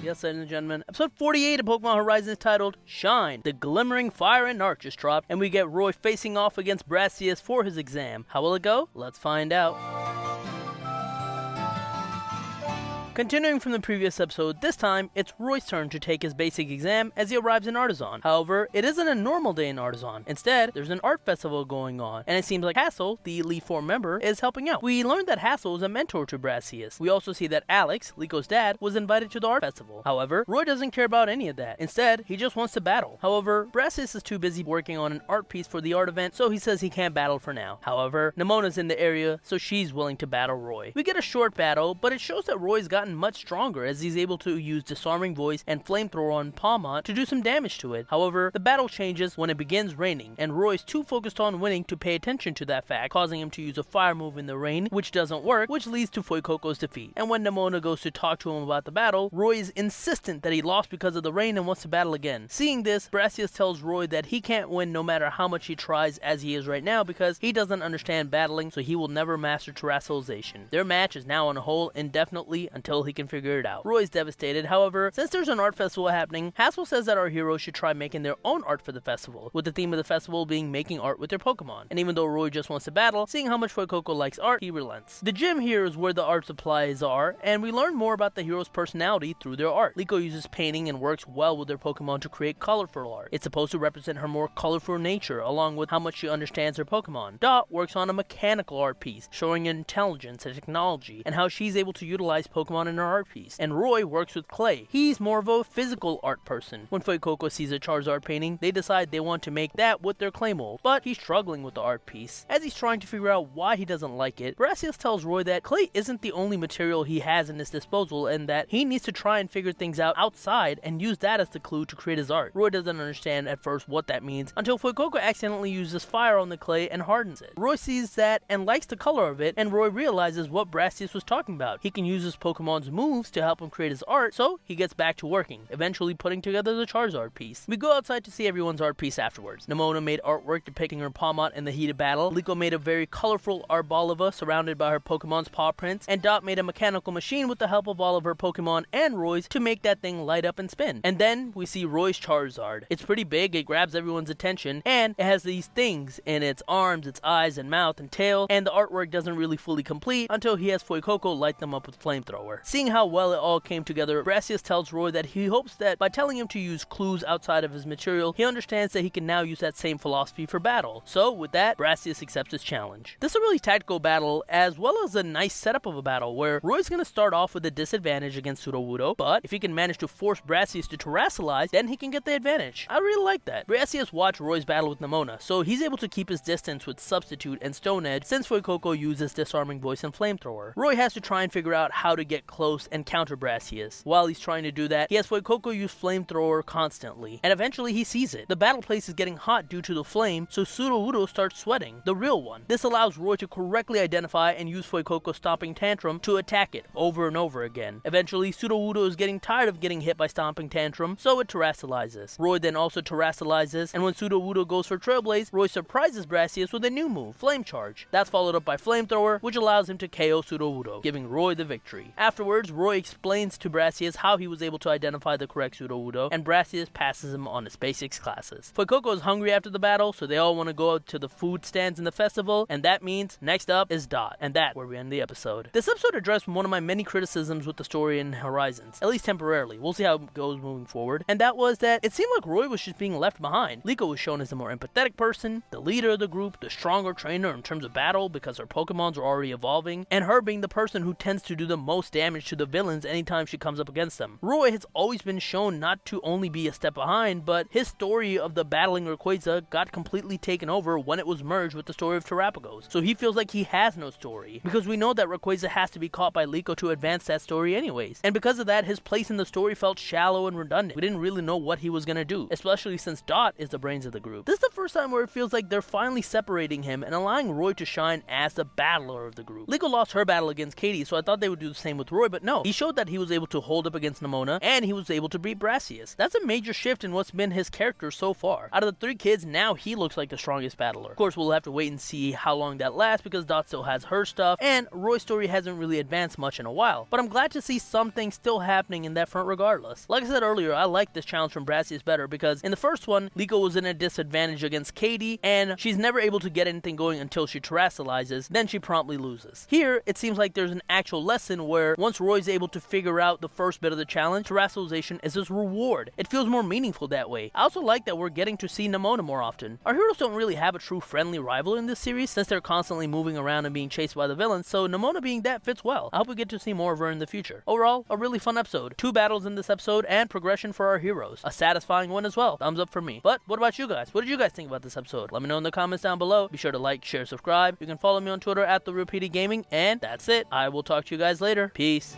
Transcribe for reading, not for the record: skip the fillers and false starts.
Yes, ladies and gentlemen, episode 48 of Pokemon Horizon is titled Shine. The glimmering fire and arch is dropped, and we get Roy facing off against Brassius for his exam. How will it go? Let's find out. Continuing from the previous episode, this time, it's Roy's turn to take his basic exam as he arrives in Artazon. However, it isn't a normal day in Artazon. Instead, there's an art festival going on, and it seems like Hassel, the Elite Four member, is helping out. We learned that Hassel is a mentor to Brassius. We also see that Alex, Liko's dad, was invited to the art festival. However, Roy doesn't care about any of that. Instead, he just wants to battle. However, Brassius is too busy working on an art piece for the art event, so he says he can't battle for now. However, Nemona's in the area, so she's willing to battle Roy. We get a short battle, but it shows that Roy's gotten much stronger as he's able to use Disarming Voice and Flamethrower on Palmont to do some damage to it. However, the battle changes when it begins raining, and Roy's too focused on winning to pay attention to that fact, causing him to use a fire move in the rain, which doesn't work, which leads to Fuecoco's defeat. And when Nemona goes to talk to him about the battle, Roy is insistent that he lost because of the rain and wants to battle again. Seeing this, Brassius tells Roy that he can't win no matter how much he tries as he is right now because he doesn't understand battling, so he will never master Terastallization. Their match is now on hold indefinitely until he can figure it out. Roy's devastated. However, since there's an art festival happening, Hassel says that our heroes should try making their own art for the festival, with the theme of the festival being making art with their Pokemon. And even though Roy just wants to battle, seeing how much Fuecoco likes art, he relents. The gym here is where the art supplies are, and we learn more about the hero's personality through their art. Liko uses painting and works well with their Pokemon to create colorful art. It's supposed to represent her more colorful nature, along with how much she understands her Pokemon. Dot works on a mechanical art piece, showing intelligence and technology, and how she's able to utilize Pokemon in her art piece. And Roy works with clay. He's more of a physical art person. When Fuecoco sees a Charizard painting, they decide they want to make that with their clay mold, but he's struggling with the art piece. As he's trying to figure out why he doesn't like it, Brassius tells Roy that clay isn't the only material he has in his disposal and that he needs to try and figure things out outside and use that as the clue to create his art. Roy doesn't understand at first what that means until Fuecoco accidentally uses fire on the clay and hardens it. Roy sees that and likes the color of it, and Roy realizes what Brassius was talking about. He can use his Pokemon's moves to help him create his art, so he gets back to working, eventually putting together the Charizard piece. We go outside to see everyone's art piece afterwards. Nemona made artwork depicting her Palmont in the heated battle, Liko made a very colorful Arboliva surrounded by her Pokemon's paw prints, and Dot made a mechanical machine with the help of all of her Pokemon and Roy's to make that thing light up and spin. And then we see Roy's Charizard. It's pretty big, it grabs everyone's attention, and it has these things in its arms, its eyes, and mouth, and tail, and the artwork doesn't really fully complete until he has Fuecoco light them up with Flamethrower. Seeing how well it all came together, Brassius tells Roy that he hopes that by telling him to use clues outside of his material, he understands that he can now use that same philosophy for battle. So with that, Brassius accepts his challenge. This is a really tactical battle as well as a nice setup of a battle where Roy's going to start off with a disadvantage against Sudowoodo, but if he can manage to force Brassius to Terastallize, then he can get the advantage. I really like that. Brassius watched Roy's battle with Nemona, so he's able to keep his distance with Substitute and Stone Edge since Fuecoco uses Disarming Voice and Flamethrower. Roy has to try and figure out how to get close and counter Brassius. While he's trying to do that, he has Fuecoco use Flamethrower constantly, and eventually he sees it. The battle place is getting hot due to the flame, so Sudowoodo starts sweating, the real one. This allows Roy to correctly identify and use Fuecoco's Stomping Tantrum to attack it over and over again. Eventually, Sudowoodo is getting tired of getting hit by Stomping Tantrum, so it Terastallizes. Roy then also Terastallizes, and when Sudowoodo goes for Trailblaze, Roy surprises Brassius with a new move, Flame Charge. That's followed up by Flamethrower, which allows him to KO Sudowoodo, giving Roy the victory. Afterwards, Roy explains to Brassius how he was able to identify the correct Sudowoodo, and Brassius passes him on his basics classes. Fuecoco is hungry after the battle, so they all want to go out to the food stands in the festival, and that means next up is Dot, and that's where we end the episode. This episode addressed one of my many criticisms with the story in Horizons, at least temporarily. We'll see how it goes moving forward, and that was that it seemed like Roy was just being left behind. Liko was shown as the more empathetic person, the leader of the group, the stronger trainer in terms of battle because her Pokemons are already evolving, and her being the person who tends to do the most damage to the villains anytime she comes up against them. Roy has always been shown not to only be a step behind, but his story of the battling Rayquaza got completely taken over when it was merged with the story of Terapagos. So he feels like he has no story, because we know that Rayquaza has to be caught by Liko to advance that story anyways. And because of that, his place in the story felt shallow and redundant. We didn't really know what he was gonna do, especially since Dot is the brains of the group. This is the first time where it feels like they're finally separating him and allowing Roy to shine as the battler of the group. Liko lost her battle against Katie, so I thought they would do the same with Roy. Roy, but no, he showed that he was able to hold up against Nemona, and he was able to beat Brassius. That's a major shift in what's been his character so far. Out of the 3 kids, now he looks like the strongest battler. Of course, we'll have to wait and see how long that lasts because Dot still has her stuff, and Roy's story hasn't really advanced much in a while. But I'm glad to see something still happening in that front regardless. Like I said earlier, I like this challenge from Brassius better because in the first one, Liko was in a disadvantage against Katie, and she's never able to get anything going until she terastallizes, then she promptly loses. Here, it seems like there's an actual lesson where once Roy's able to figure out the first bit of the challenge, terastallization is his reward. It feels more meaningful that way. I also like that we're getting to see Nemona more often. Our heroes don't really have a true friendly rival in this series since they're constantly moving around and being chased by the villains, so Nemona being that fits well. I hope we get to see more of her in the future. Overall, a really fun episode. 2 battles in this episode and progression for our heroes. A satisfying one as well. Thumbs up for me. But what about you guys? What did you guys think about this episode? Let me know in the comments down below. Be sure to like, share, subscribe. You can follow me on Twitter at PdGaming, and that's it. I will talk to you guys later. Peace.